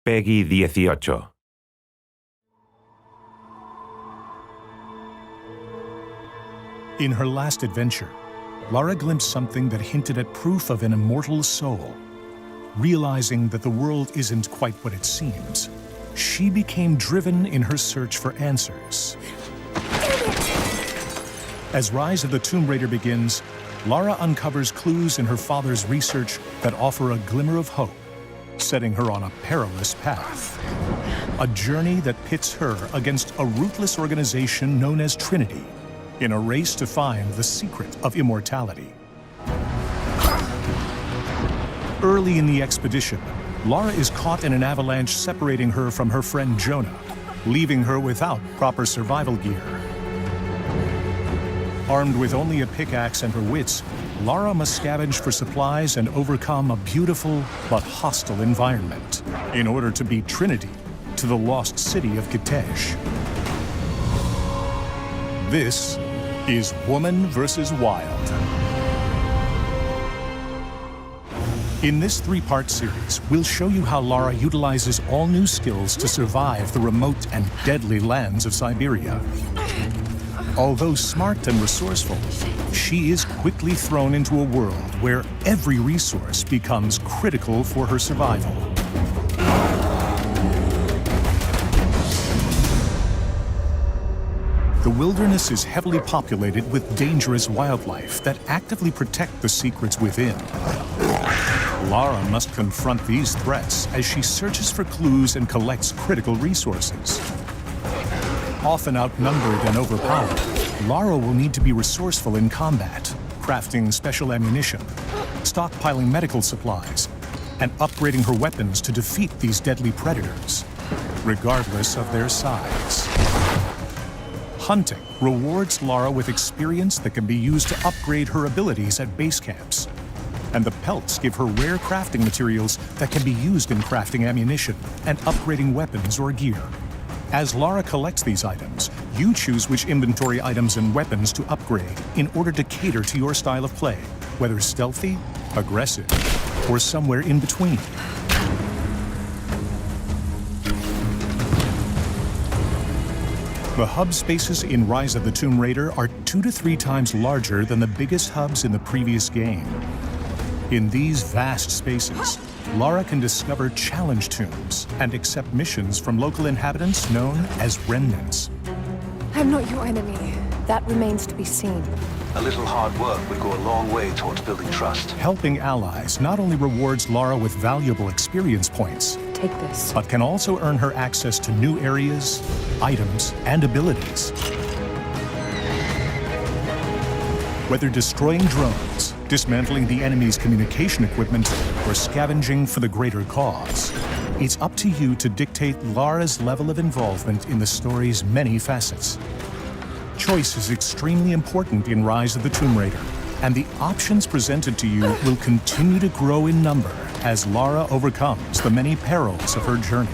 Peggy 18. In her last adventure, Lara glimpsed something that hinted at proof of an immortal soul. Realizing that the world isn't quite what it seems, she became driven in her search for answers. As Rise of the Tomb Raider begins, Lara uncovers clues in her father's research that offer a glimmer of hope, setting her on a perilous path. A journey that pits her against a ruthless organization known as Trinity, in a race to find the secret of immortality. Early in the expedition, Lara is caught in an avalanche separating her from her friend Jonah, leaving her without proper survival gear. Armed with only a pickaxe and her wits, Lara must scavenge for supplies and overcome a beautiful but hostile environment in order to beat Trinity to the lost city of Kitej. This is Woman vs. Wild. In this three-part series, we'll show you how Lara utilizes all new skills to survive the remote and deadly lands of Siberia. Although smart and resourceful, she is quickly thrown into a world where every resource becomes critical for her survival. The wilderness is heavily populated with dangerous wildlife that actively protect the secrets within. Lara must confront these threats as she searches for clues and collects critical resources. Often outnumbered and overpowered, Lara will need to be resourceful in combat, crafting special ammunition, stockpiling medical supplies, and upgrading her weapons to defeat these deadly predators, regardless of their size. Hunting rewards Lara with experience that can be used to upgrade her abilities at base camps, and the pelts give her rare crafting materials that can be used in crafting ammunition and upgrading weapons or gear. As Lara collects these items, you choose which inventory items and weapons to upgrade in order to cater to your style of play, whether stealthy, aggressive, or somewhere in between. The hub spaces in Rise of the Tomb Raider are 2 to 3 times larger than the biggest hubs in the previous game. In these vast spaces, Lara can discover challenge tombs and accept missions from local inhabitants known as remnants. I'm not your enemy. That remains to be seen. A little hard work would go a long way towards building trust. Helping allies not only rewards Lara with valuable experience points, Take this. but can also earn her access to new areas, items, and abilities. Whether destroying drones, dismantling the enemy's communication equipment, or scavenging for the greater cause, it's up to you to dictate Lara's level of involvement in the story's many facets. Choice is extremely important in Rise of the Tomb Raider, and the options presented to you will continue to grow in number as Lara overcomes the many perils of her journey.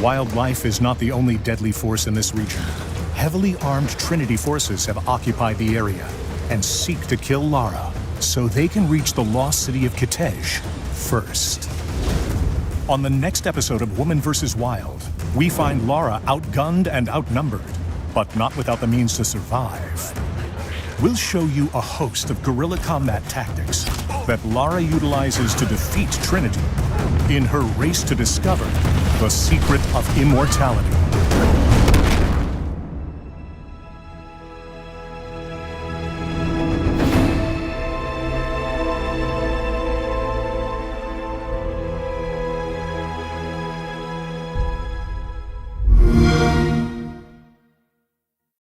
Wildlife is not the only deadly force in this region. Heavily armed Trinity forces have occupied the area and seek to kill Lara so they can reach the lost city of Kitej first. On the next episode of Woman vs. Wild, we find Lara outgunned and outnumbered, but not without the means to survive. We'll show you a host of guerrilla combat tactics that Lara utilizes to defeat Trinity in her race to discover the secret of immortality.